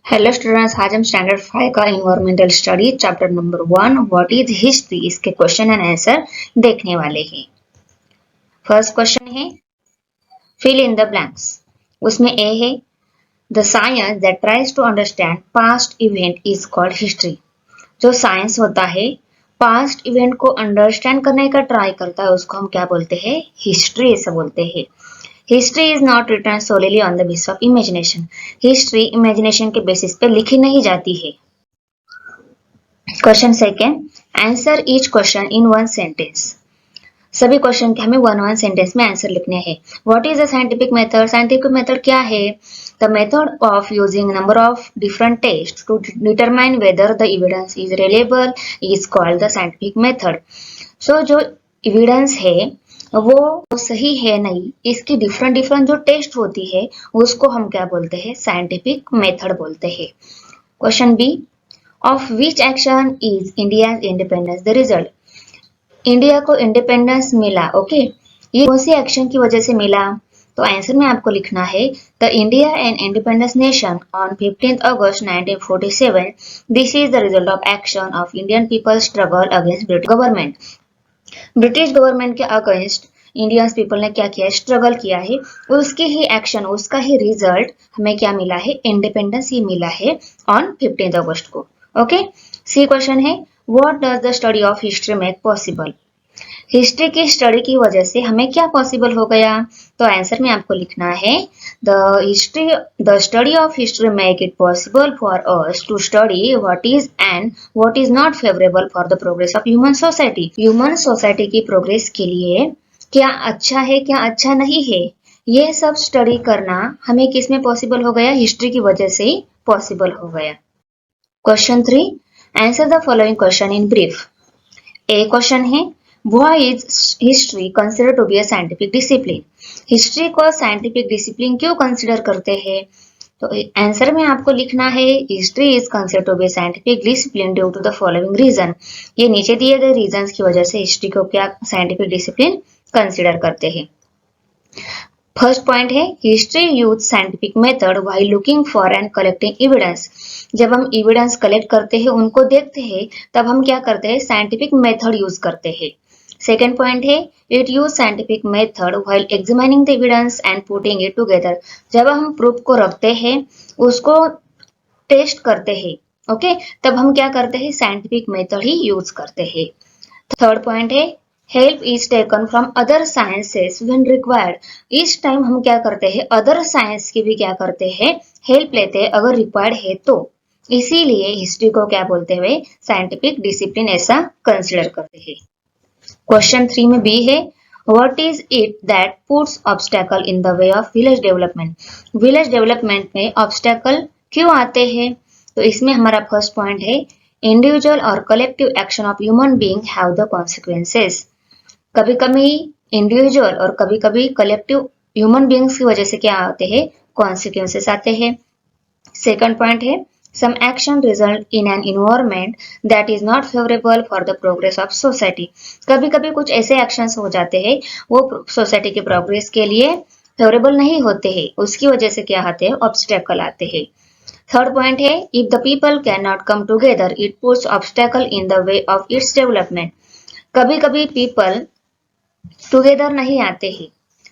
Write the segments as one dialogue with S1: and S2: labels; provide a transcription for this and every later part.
S1: Hello students, आज हम standard 5 का environmental study chapter number 1 what is history इसके क्वेश्चन एंड आंसर देखने वाले हैं। फर्स्ट क्वेश्चन है फिल इन द ब्लैंक्स। उसमें ए है the science that tries to understand past event is called history. जो साइंस होता है पास्ट इवेंट को अंडरस्टैंड करने का ट्राई करता है उसको हम क्या बोलते हैं? हिस्ट्री ऐसा बोलते हैं। History is not written solely on the basis of imagination. History imagination के बेसिस पे लिखी नहीं जाती है। Question second, answer each question in one sentence. सभी क्वेश्चन के हमें वन सेंटेंस में आंसर लिखने हैं। What is the scientific method? Scientific method क्या है? The method of using number of different test to determine whether the evidence is reliable is called the scientific method. सो जो evidence है वो सही है नहीं, इसकी डिफरेंट डिफरेंट जो टेस्ट होती है उसको हम क्या बोलते हैं? साइंटिफिक मेथड बोलते हैं। Question B, of which action is India independence the result? India को इंडिपेंडेंस मिला, ओके, ये कौन सी एक्शन की वजह से मिला? तो आंसर में आपको लिखना है the India and independence nation on 15 August 1947। This is the result of action of Indian people struggle against British government. British government के अगेंस्ट इंडियन पीपल ने क्या किया है? स्ट्रगल किया है। उसकी ही एक्शन, उसका ही रिजल्ट हमें क्या मिला है? इंडिपेंडेंस ही मिला है ऑन 15 अगस्त को। ओके, सी क्वेश्चन है what does the study of history make possible? History की स्टडी की वजह से हमें क्या पॉसिबल हो गया? तो आंसर में आपको लिखना है the study of history make it possible for us to study what is and what is not favourable for the progress of human society. Human society की प्रोग्रेस के लिए क्या अच्छा है, क्या अच्छा नहीं है, ये सब स्टडी करना हमें किस में पॉसिबल हो गया? हिस्ट्री की वजह से ही पॉसिबल हो गया। Question 3, answer the following question in brief. A question है Why is history considered to be a scientific discipline? History को साइंटिफिक डिसिप्लिन क्यों कंसिडर करते हैं? तो आंसर में आपको लिखना है history is considered to be scientific discipline due to the following reason. ये नीचे दिए गए रीजंस की वजह से हिस्ट्री को क्या साइंटिफिक डिसिप्लिन कंसिडर करते हैं। फर्स्ट पॉइंट है history use scientific method while looking for and collecting evidence. जब हम एविडेंस कलेक्ट करते हैं, उनको देखते हैं, तब हम क्या करते हैं? साइंटिफिक मेथड यूज करते हैं। सेकेंड पॉइंट है it use scientific method while examining the evidence and putting it together. जब हम प्रूफ को रखते हैं, उसको टेस्ट करते हैं, ओके, तब हम क्या करते हैं? साइंटिफिक मेथड ही यूज करते हैं। थर्ड पॉइंट है help is taken from other sciences when required. इस टाइम हम क्या करते हैं? अदर साइंस की भी क्या करते हैं? हेल्प लेते हैं अगर रिक्वायर्ड है तो। इसीलिए हिस्ट्री को क्या बोलते हुए साइंटिफिक डिसिप्लिन ऐसा कंसिडर करते हैं। क्वेश्चन 3 में बी है what is it that puts obstacle in the way of village development? Village development में ऑब्स्टेकल क्यों आते हैं? तो इसमें हमारा फर्स्ट पॉइंट है इंडिविजुअल और collective action of human being have the consequences. कभी कभी इंडिविजुअल और कभी कभी कलेक्टिव ह्यूमन बीइंग्स की वजह से क्या आते हैं? कॉन्सिक्वेंसेस आते हैं। सेकंड पॉइंट है some action result in an environment that is not favorable for the progress of society। कभी कभी कुछ ऐसे एक्शंस हो जाते हैं वो सोसाइटी के प्रोग्रेस के लिए फेवरेबल नहीं होते हैं, उसकी वजह से क्या आते हैं? ऑब्स्टेकल आते हैं। थर्ड पॉइंट है if the people can not come together it puts obstacle in the way of its development. कभी कभी पीपल टुगेदर नहीं आते हैं,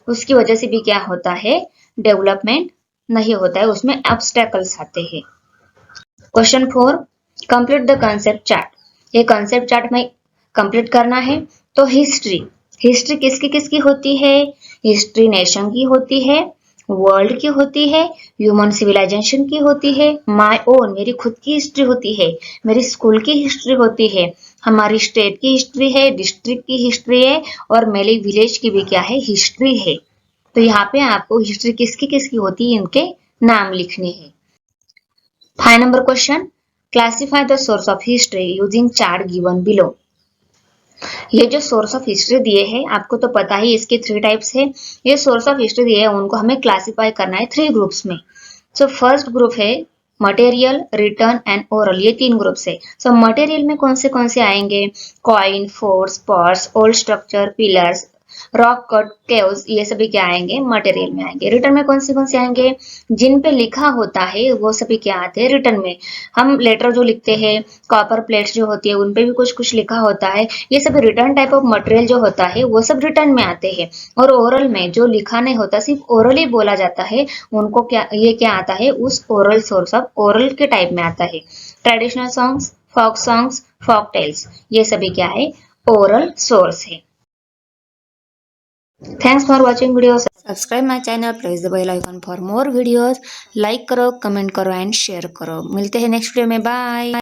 S1: उसकी वजह से भी क्या होता है? डेवलपमेंट नहीं होता है, उसमें ऑब्स्टेकल्स आते हैं। Question 4, complete the concept chart. ये कंसेप्ट चार्ट में कंप्लीट करना है। तो हिस्ट्री किसकी किसकी होती है? हिस्ट्री नेशन की होती है, वर्ल्ड की होती है, ह्यूमन सिविलाइजेशन की होती है, माय ओन मेरी खुद की हिस्ट्री होती है, मेरी स्कूल की हिस्ट्री होती है, हमारी स्टेट की हिस्ट्री है, डिस्ट्रिक्ट की हिस्ट्री है, और मेरी विलेज की भी क्या है? हिस्ट्री है। तो यहाँ पे आपको हिस्ट्री किसकी किसकी होती है इनके नाम लिखने हैं। 5 number question, classify the source of history using chart given below. ये जो सोर्स ऑफ हिस्ट्री दिए हैं आपको तो पता ही इसके 3 टाइप्स है। ये सोर्स ऑफ हिस्ट्री दिए हैं उनको हमें क्लासिफाई करना है 3 ग्रुप्स में। सो फर्स्ट ग्रुप है मटेरियल, रिटर्न एंड ओरल, ये 3 ग्रुप्स है। सो मटेरियल में कौन से आएंगे? Coin, forts, pots, old structure, pillars, rock cut, caves, ये सभी क्या आएंगे? मटेरियल में आएंगे। रिटर्न में कौन से आएंगे? जिन पे लिखा होता है वो सभी क्या आते हैं? रिटर्न में। हम लेटर जो लिखते हैं, कॉपर प्लेट्स जो होती है उन पे भी कुछ कुछ लिखा होता है, ये सब रिटर्न टाइप ऑफ मटेरियल जो होता है वो सब रिटर्न में आते हैं। और ओरल में जो लिखा नहीं होता, सिर्फ ओरल ही बोला जाता है, उनको क्या, ये क्या आता है? उस ओरल सोर्स ऑफ ओरल के टाइप में आता है। ट्रेडिशनल सॉन्ग्स, फोक टेल्स, ये सभी क्या है? ओरल सोर्स है। Thanks for watching video. Subscribe my channel, press the bell icon for more videos. Like करो, कमेंट करो एंड शेयर करो। मिलते हैं नेक्स्ट वीडियो में। बाय।